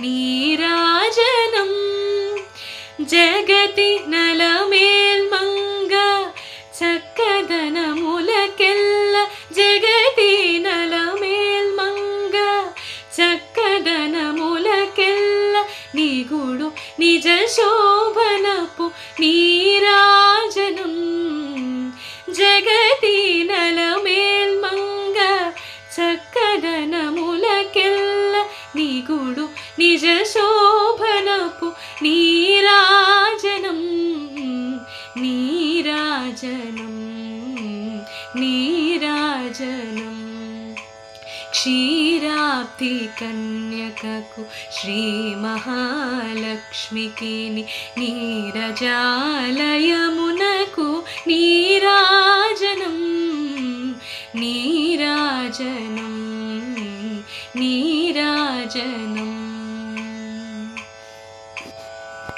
నీరాజనం జగతి నలమేల్మంగ చక్కదనములకెల్ల జగతి నలమేల్మంగ చక్కదనములకెల్ల నిగుడు నిజ శోభనపు నీరాజనం జగతి నలమేల్మంగ చక్కదనములకెల్ల నిగుడు నిజ శోభనపు నీరాజనం నీరాజనం నీరాజనం క్షీరాబ్ది కన్యకకు శ్రీ మహాలక్ష్మికి నీరజాలయమునకు నీరాజనం నీరాజనం నీరాజనం